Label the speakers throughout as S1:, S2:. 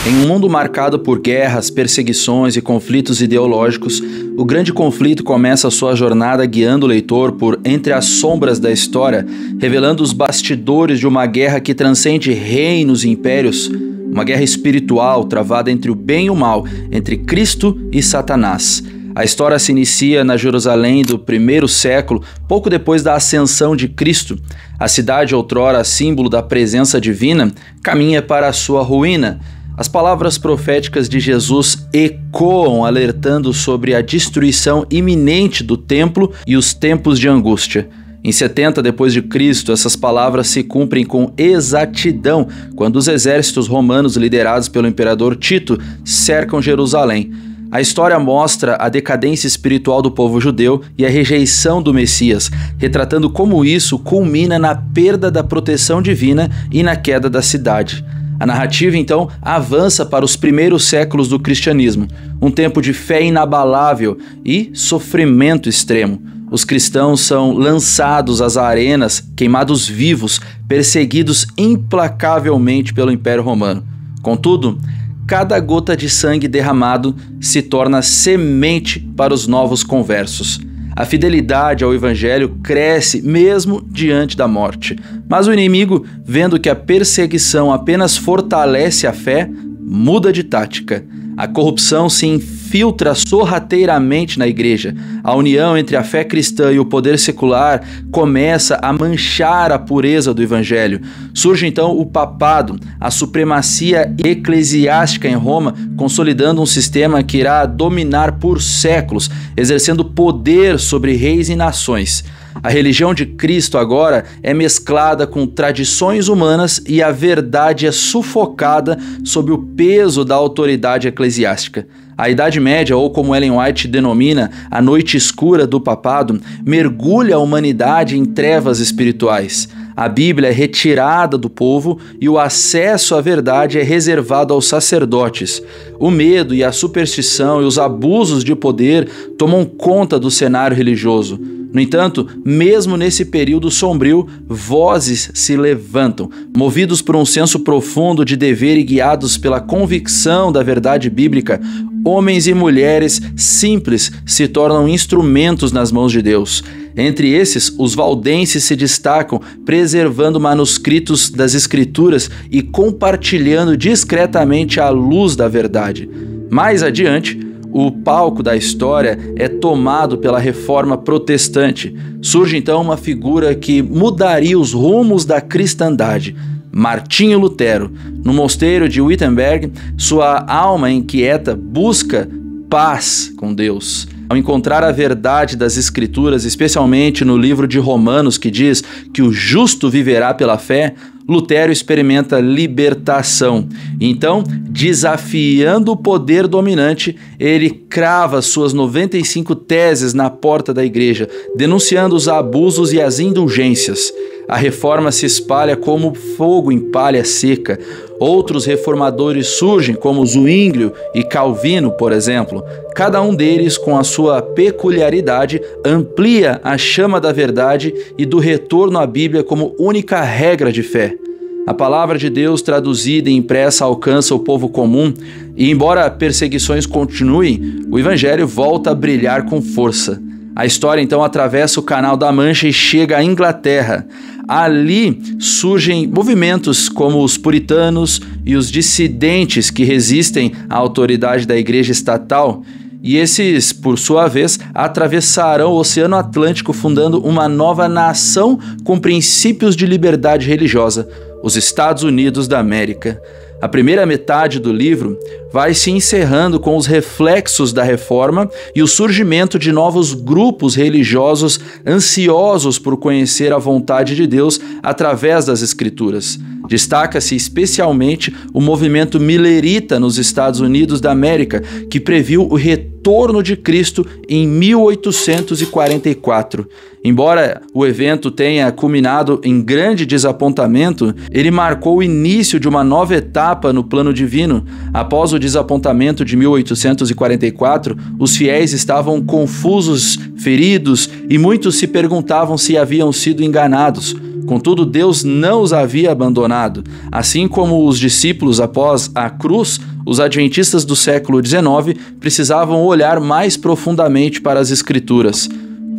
S1: Em um mundo marcado por guerras, perseguições e conflitos ideológicos, o grande conflito começa a sua jornada guiando o leitor por entre as sombras da história, revelando os bastidores de uma guerra que transcende reinos e impérios, uma guerra espiritual travada entre o bem e o mal, entre Cristo e Satanás. A história se inicia na Jerusalém do primeiro século, pouco depois da ascensão de Cristo. A cidade, outrora símbolo da presença divina, caminha para a sua ruína. As palavras proféticas de Jesus ecoam, alertando sobre a destruição iminente do templo e os tempos de angústia. Em 70 d.C., essas palavras se cumprem com exatidão quando os exércitos romanos liderados pelo imperador Tito cercam Jerusalém. A história mostra a decadência espiritual do povo judeu e a rejeição do Messias, retratando como isso culmina na perda da proteção divina e na queda da cidade. A narrativa, então, avança para os primeiros séculos do cristianismo, um tempo de fé inabalável e sofrimento extremo. Os cristãos são lançados às arenas, queimados vivos, perseguidos implacavelmente pelo Império Romano. Contudo, cada gota de sangue derramado se torna semente para os novos conversos. A fidelidade ao Evangelho cresce mesmo diante da morte. Mas o inimigo, vendo que a perseguição apenas fortalece a fé, muda de tática. A corrupção se infiltra sorrateiramente na igreja. A união entre a fé cristã e o poder secular começa a manchar a pureza do evangelho. Surge então o papado, a supremacia eclesiástica em Roma, consolidando um sistema que irá dominar por séculos, exercendo poder sobre reis e nações. A religião de Cristo agora é mesclada com tradições humanas e a verdade é sufocada sob o peso da autoridade eclesiástica. A Idade Média, ou como Ellen White denomina, a noite escura do papado, mergulha a humanidade em trevas espirituais. A Bíblia é retirada do povo e o acesso à verdade é reservado aos sacerdotes. O medo e a superstição e os abusos de poder tomam conta do cenário religioso. No entanto, mesmo nesse período sombrio, vozes se levantam, movidos por um senso profundo de dever e guiados pela convicção da verdade bíblica. Homens e mulheres simples se tornam instrumentos nas mãos de Deus. Entre esses, os valdenses se destacam, preservando manuscritos das Escrituras e compartilhando discretamente a luz da verdade. Mais adiante, o palco da história é tomado pela Reforma Protestante. Surge então uma figura que mudaria os rumos da cristandade: Martinho Lutero. No mosteiro de Wittenberg, sua alma inquieta busca paz com Deus. Ao encontrar a verdade das Escrituras, especialmente no livro de Romanos, que diz que o justo viverá pela fé, Lutero experimenta libertação. Então, desafiando o poder dominante, ele crava suas 95 teses na porta da igreja, denunciando os abusos e as indulgências. A reforma se espalha como fogo em palha seca. Outros reformadores surgem, como Zwinglio e Calvino, por exemplo. Cada um deles, com a sua peculiaridade, amplia a chama da verdade e do retorno à Bíblia como única regra de fé. A palavra de Deus traduzida e impressa alcança o povo comum e, embora perseguições continuem, o Evangelho volta a brilhar com força. A história então atravessa o Canal da Mancha e chega à Inglaterra. Ali surgem movimentos como os puritanos e os dissidentes que resistem à autoridade da igreja estatal. E esses, por sua vez, atravessarão o Oceano Atlântico fundando uma nova nação com princípios de liberdade religiosa, os Estados Unidos da América. A primeira metade do livro vai se encerrando com os reflexos da reforma e o surgimento de novos grupos religiosos ansiosos por conhecer a vontade de Deus através das Escrituras. Destaca-se especialmente o movimento milerita nos Estados Unidos da América, que previu o retorno de Cristo em 1844. Embora o evento tenha culminado em grande desapontamento, ele marcou o início de uma nova etapa no plano divino. Após o desapontamento de 1844, os fiéis estavam confusos, feridos, e muitos se perguntavam se haviam sido enganados. Contudo, Deus não os havia abandonado. Assim como os discípulos após a cruz, os adventistas do século XIX precisavam olhar mais profundamente para as Escrituras.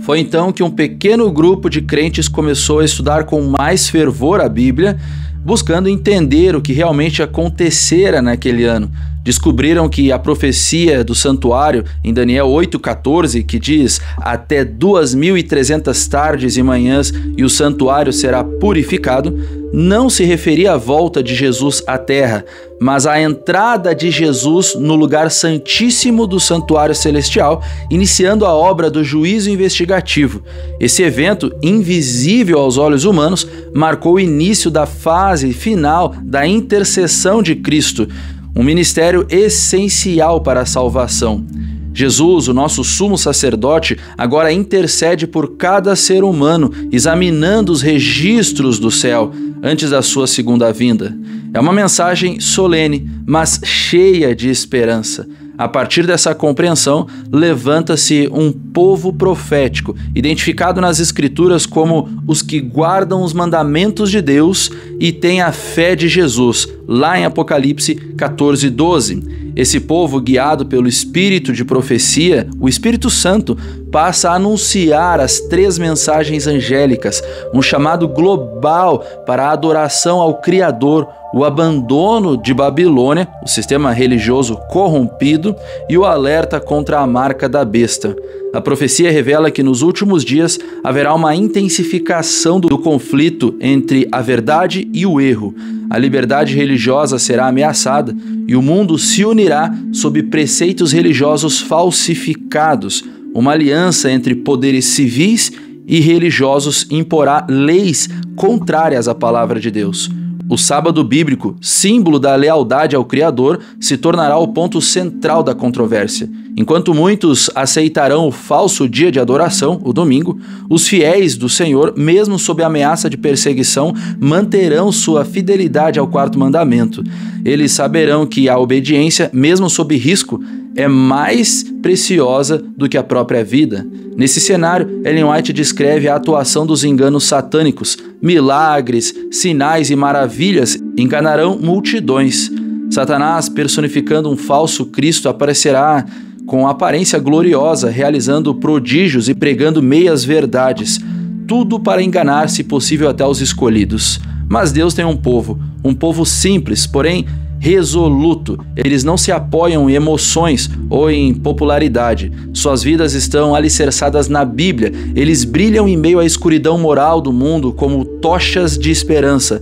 S1: Foi então que um pequeno grupo de crentes começou a estudar com mais fervor a Bíblia, buscando entender o que realmente acontecera naquele ano. Descobriram que a profecia do santuário em Daniel 8,14, que diz até 2.300 tardes e manhãs e o santuário será purificado, não se referia à volta de Jesus à terra, mas à entrada de Jesus no lugar santíssimo do santuário celestial, iniciando a obra do juízo investigativo. Esse evento, invisível aos olhos humanos, marcou o início da fase final da intercessão de Cristo, um ministério essencial para a salvação. Jesus, o nosso sumo sacerdote, agora intercede por cada ser humano, examinando os registros do céu antes da sua segunda vinda. É uma mensagem solene, mas cheia de esperança. A partir dessa compreensão, levanta-se um povo profético, identificado nas Escrituras como os que guardam os mandamentos de Deus e têm a fé de Jesus, lá em Apocalipse 14:12. Esse povo, guiado pelo Espírito de profecia, o Espírito Santo, passa a anunciar as 3 mensagens angélicas, um chamado global para a adoração ao Criador, o abandono de Babilônia, o sistema religioso corrompido, e o alerta contra a marca da besta. A profecia revela que nos últimos dias haverá uma intensificação do conflito entre a verdade e o erro. A liberdade religiosa será ameaçada e o mundo se unirá sob preceitos religiosos falsificados. Uma aliança entre poderes civis e religiosos imporá leis contrárias à palavra de Deus. O sábado bíblico, símbolo da lealdade ao Criador, se tornará o ponto central da controvérsia. Enquanto muitos aceitarão o falso dia de adoração, o domingo, os fiéis do Senhor, mesmo sob a ameaça de perseguição, manterão sua fidelidade ao 4º mandamento. Eles saberão que a obediência, mesmo sob risco, é mais preciosa do que a própria vida. Nesse cenário, Ellen White descreve a atuação dos enganos satânicos. Milagres, sinais e maravilhas enganarão multidões. Satanás, personificando um falso Cristo, aparecerá com aparência gloriosa, realizando prodígios e pregando meias verdades. Tudo para enganar, se possível, até os escolhidos. Mas Deus tem um povo simples, porém resoluto. Eles não se apoiam em emoções ou em popularidade. Suas vidas estão alicerçadas na Bíblia. Eles brilham em meio à escuridão moral do mundo como tochas de esperança.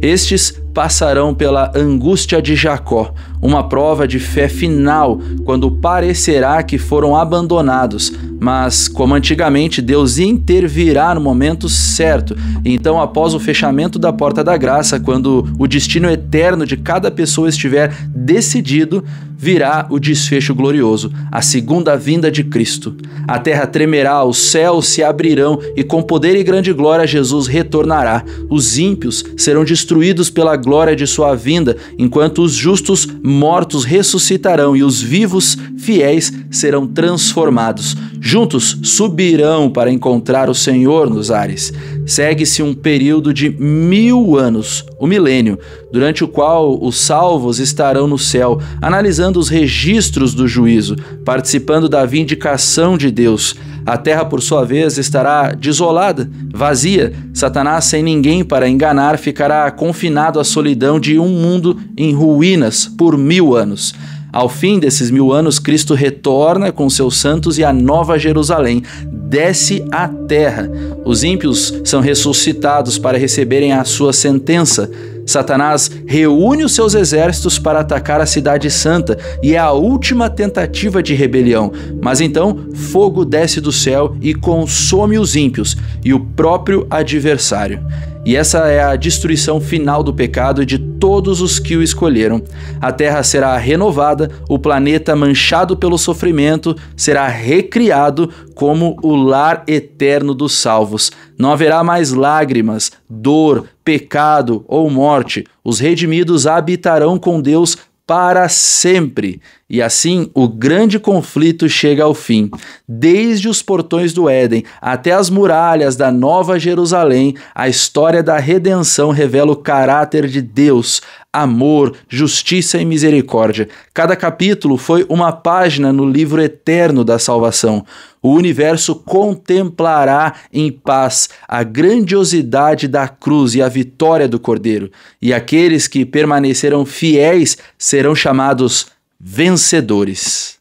S1: Estes passarão pela angústia de Jacó, uma prova de fé final, quando parecerá que foram abandonados. Mas, como antigamente, Deus intervirá no momento certo. Então, após o fechamento da porta da graça, quando o destino eterno de cada pessoa estiver decidido, virá o desfecho glorioso, a segunda vinda de Cristo. A terra tremerá, os céus se abrirão e com poder e grande glória Jesus retornará. Os ímpios serão destruídos pela glória de sua vinda, enquanto os justos mortos ressuscitarão e os vivos fiéis serão transformados. Juntos subirão para encontrar o Senhor nos ares. Segue-se um período de 1000 anos, o milênio, durante o qual os salvos estarão no céu, analisando os registros do juízo, participando da vindicação de Deus. A terra, por sua vez, estará desolada, vazia. Satanás, sem ninguém para enganar, ficará confinado à solidão de um mundo em ruínas por 1000 anos. Ao fim desses 1000 anos, Cristo retorna com seus santos e a Nova Jerusalém desce à terra. Os ímpios são ressuscitados para receberem a sua sentença. Satanás reúne os seus exércitos para atacar a cidade santa e é a última tentativa de rebelião. Mas então fogo desce do céu e consome os ímpios e o próprio adversário. E essa é a destruição final do pecado e de todos os que o escolheram. A terra será renovada, o planeta manchado pelo sofrimento será recriado como o lar eterno dos salvos. Não haverá mais lágrimas, dor, pecado ou morte. Os redimidos habitarão com Deus para sempre. E assim, o grande conflito chega ao fim. Desde os portões do Éden até as muralhas da Nova Jerusalém, a história da redenção revela o caráter de Deus, amor, justiça e misericórdia. Cada capítulo foi uma página no livro eterno da salvação. O universo contemplará em paz a grandiosidade da cruz e a vitória do Cordeiro. E aqueles que permanecerão fiéis serão chamados vencedores.